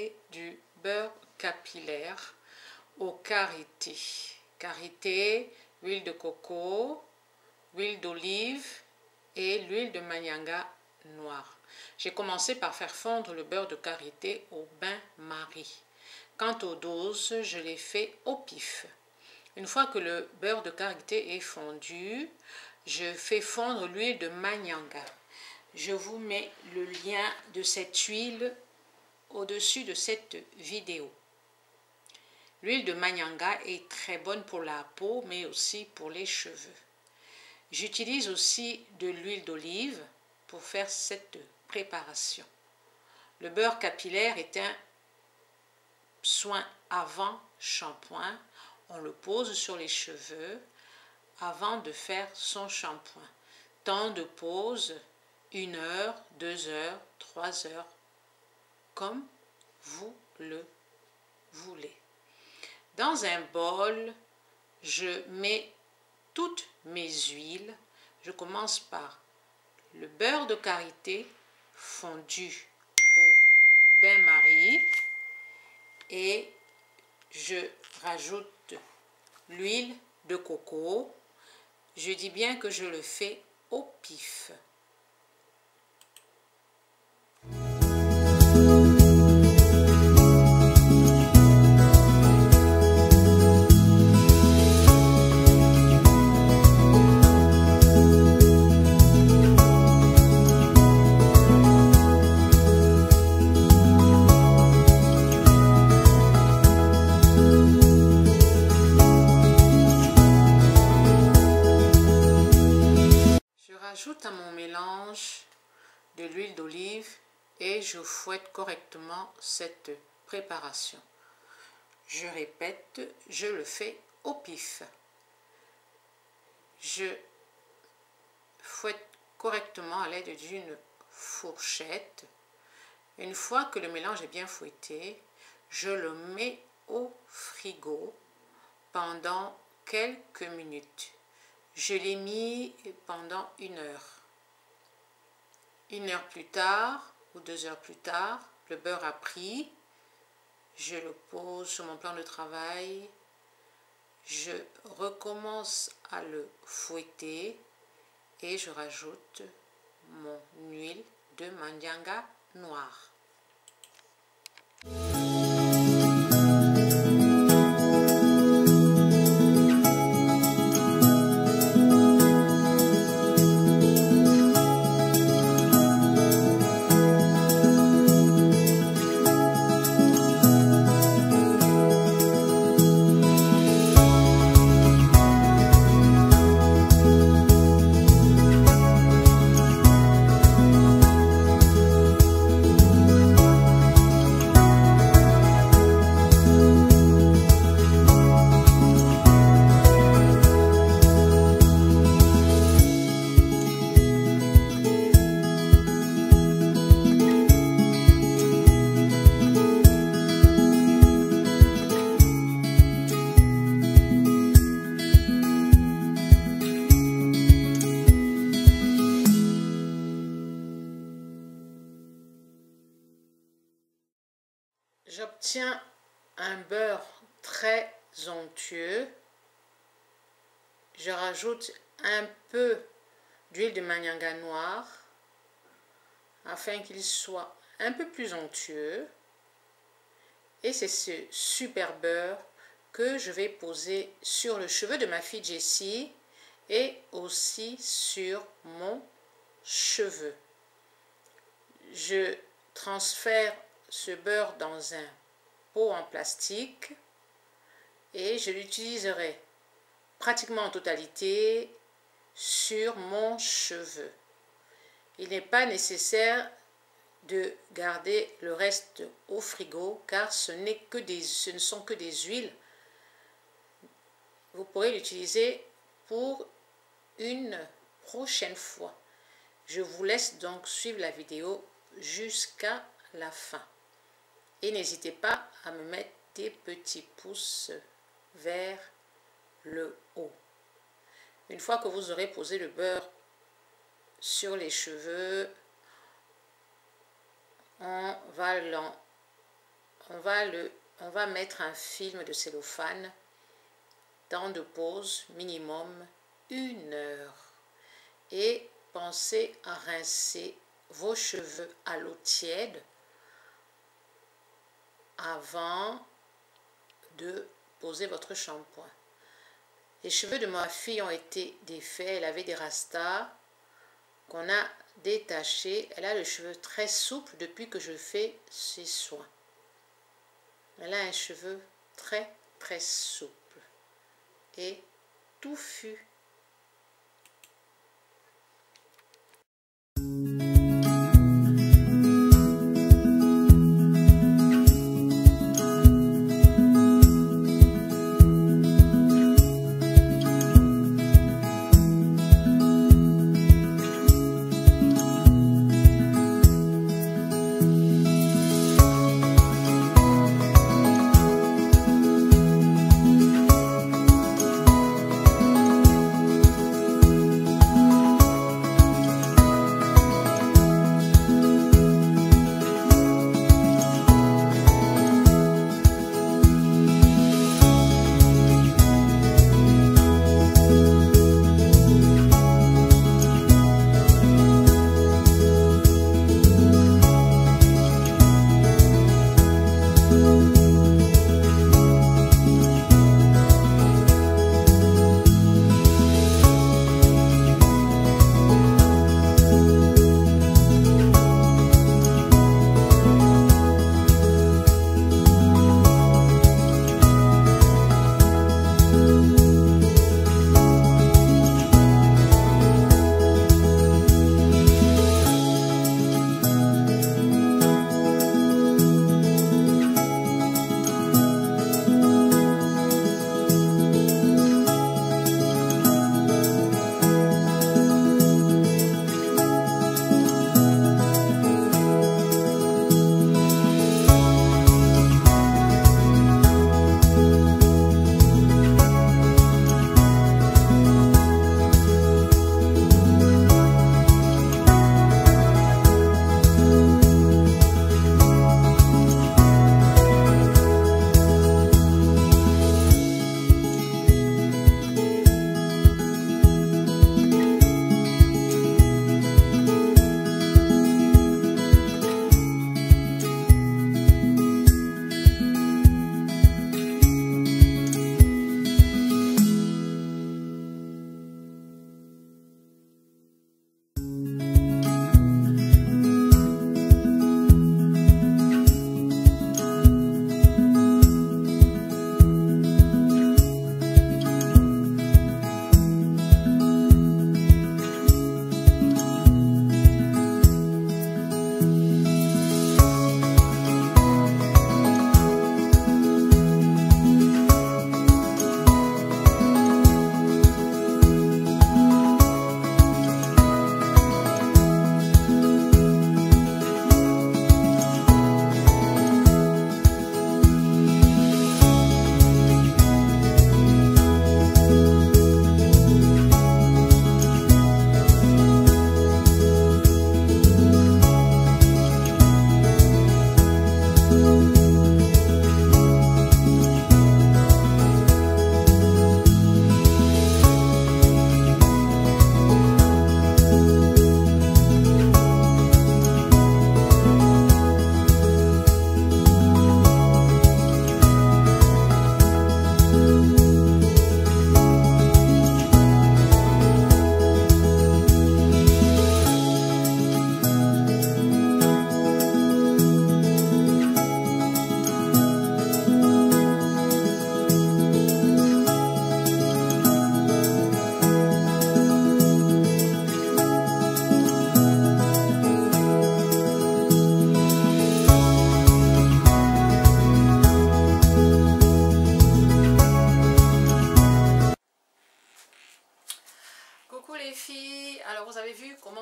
parler du beurre capillaire au karité. Karité, huile de coco, huile d'olive et l'huile de manianga noire. J'ai commencé par faire fondre le beurre de karité au bain-marie. Quant aux doses, je les fais au pif. Une fois que le beurre de karité est fondu, je fais fondre l'huile de manianga. Je vous mets le lien de cette huile au-dessus de cette vidéo. L'huile de manianga est très bonne pour la peau, mais aussi pour les cheveux. J'utilise aussi de l'huile d'olive pour faire cette préparation. Le beurre capillaire est un soin avant shampoing. On le pose sur les cheveux avant de faire son shampoing. Temps de pause, 1 heure, 2 heures, 3 heures, comme vous le voulez. Dans un bol, je mets toutes mes huiles. Je commence par le beurre de karité fondu au bain-marie et je rajoute l'huile de coco. Je dis bien que je le fais au pif. J'ajoute à mon mélange de l'huile d'olive et je fouette correctement cette préparation. Je répète, je le fais au pif. Je fouette correctement à l'aide d'une fourchette. Une fois que le mélange est bien fouetté, je le mets au frigo pendant quelques minutes. Je l'ai mis pendant 1 heure. 1 heure plus tard ou 2 heures plus tard, le beurre a pris. Je le pose sur mon plan de travail. Je recommence à le fouetter et je rajoute mon huile de manianga noire. J'obtiens un beurre très onctueux. Je rajoute un peu d'huile de manianga noire afin qu'il soit un peu plus onctueux. Et c'est ce super beurre que je vais poser sur le cheveu de ma fille Jessie et aussi sur mon cheveu. Je transfère ce beurre dans un pot en plastique et je l'utiliserai pratiquement en totalité sur mon cheveu. Il n'est pas nécessaire de garder le reste au frigo car ce ne sont que des huiles. Vous pourrez l'utiliser pour une prochaine fois. Je vous laisse donc suivre la vidéo jusqu'à la fin. Et n'hésitez pas à me mettre des petits pouces vers le haut. Une fois que vous aurez posé le beurre sur les cheveux, on va on va mettre un film de cellophane, temps de pause minimum 1 heure. Et pensez à rincer vos cheveux à l'eau tiède avant de poser votre shampoing. Les cheveux de ma fille ont été défaits, elle avait des rastas qu'on a détachés. Elle a les cheveux très souples depuis que je fais ses soins. Elle a un cheveu très très souple et touffu.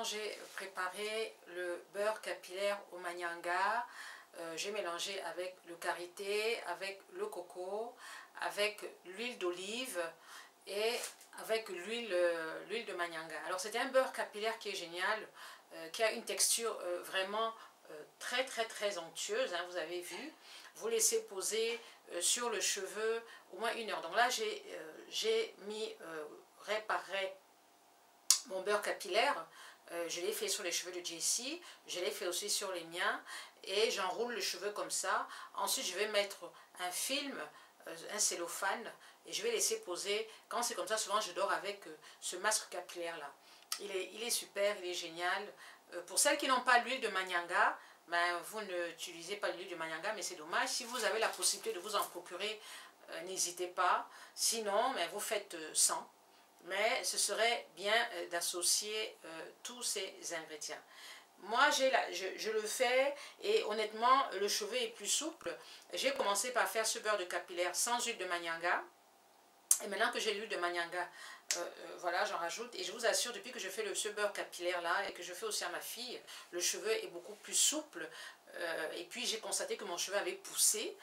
J'ai préparé le beurre capillaire au manianga. J'ai mélangé avec le karité, avec le coco, avec l'huile d'olive et avec l'huile de manianga. Alors c'était un beurre capillaire qui est génial, qui a une texture vraiment très très très onctueuse, hein, vous avez vu. Vous laissez poser sur le cheveu au moins 1 heure. Donc là j'ai mis réparer mon beurre capillaire. Je l'ai fait sur les cheveux de Jessie, je l'ai fait aussi sur les miens, et j'enroule le cheveu comme ça. Ensuite je vais mettre un film, un cellophane, et je vais laisser poser. Quand c'est comme ça, souvent je dors avec ce masque capillaire là. Il est super, il est génial. Pour celles qui n'ont pas l'huile de Manyanga, ben, vous n'utilisez pas l'huile de Manyanga, mais c'est dommage. Si vous avez la possibilité de vous en procurer, n'hésitez pas. Sinon, ben, vous faites sans. Mais ce serait bien d'associer tous ces ingrédients. Moi, je le fais et honnêtement, le cheveu est plus souple. J'ai commencé par faire ce beurre de capillaire sans huile de Manyanga. Et maintenant que j'ai l'huile de Manyanga, voilà, j'en rajoute. Et je vous assure, depuis que je fais ce beurre capillaire là et que je fais aussi à ma fille, le cheveu est beaucoup plus souple. Et puis j'ai constaté que mon cheveu avait poussé.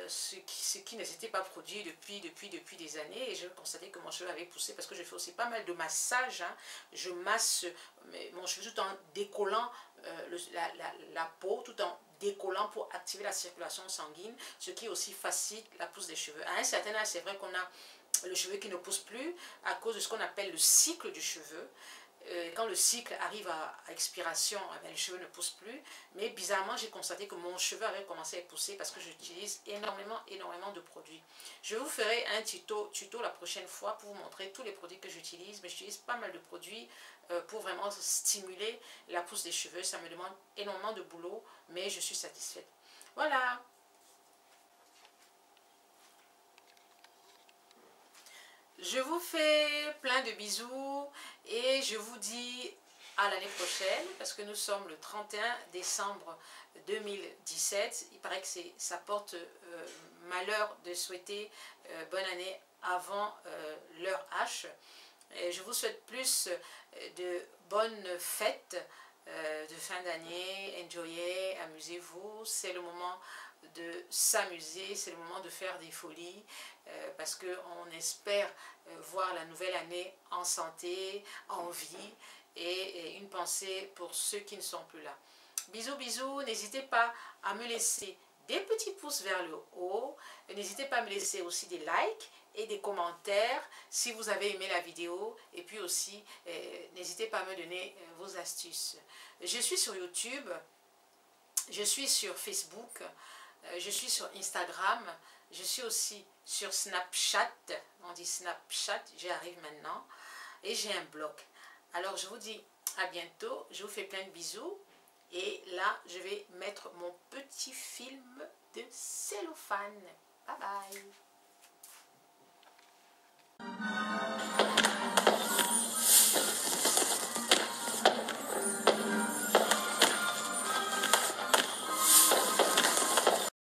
Ce qui ne s'était pas produit depuis des années, et je constatais que mon cheveu avait poussé parce que je fais aussi pas mal de massage, hein. Je masse mon cheveu tout en décollant la peau, tout en décollant pour activer la circulation sanguine, ce qui aussi facilite la pousse des cheveux. À un certain âge, c'est vrai qu'on a le cheveu qui ne pousse plus à cause de ce qu'on appelle le cycle du cheveu. Quand le cycle arrive à expiration, les cheveux ne poussent plus. Mais bizarrement, j'ai constaté que mon cheveu avait commencé à pousser parce que j'utilise énormément de produits. Je vous ferai un tuto la prochaine fois pour vous montrer tous les produits que j'utilise. Mais j'utilise pas mal de produits pour vraiment stimuler la pousse des cheveux. Ça me demande énormément de boulot, mais je suis satisfaite. Voilà. Je vous fais plein de bisous et je vous dis à l'année prochaine parce que nous sommes le 31 décembre 2017. Il paraît que ça porte malheur de souhaiter bonne année avant l'heure H. Et je vous souhaite plus de bonnes fêtes de fin d'année. Enjoyez, amusez-vous. C'est le moment de s'amuser, c'est le moment de faire des folies parce qu'on espère voir la nouvelle année en santé, en vie et une pensée pour ceux qui ne sont plus là. Bisous, bisous, n'hésitez pas à me laisser des petits pouces vers le haut, n'hésitez pas à me laisser aussi des likes et des commentaires si vous avez aimé la vidéo, et puis aussi n'hésitez pas à me donner vos astuces. Je suis sur YouTube, je suis sur Facebook, je suis sur Instagram, je suis aussi sur Snapchat, on dit Snapchat, j'y arrive maintenant, et j'ai un blog. Alors je vous dis à bientôt, je vous fais plein de bisous, et là je vais mettre mon petit film de cellophane. Bye bye.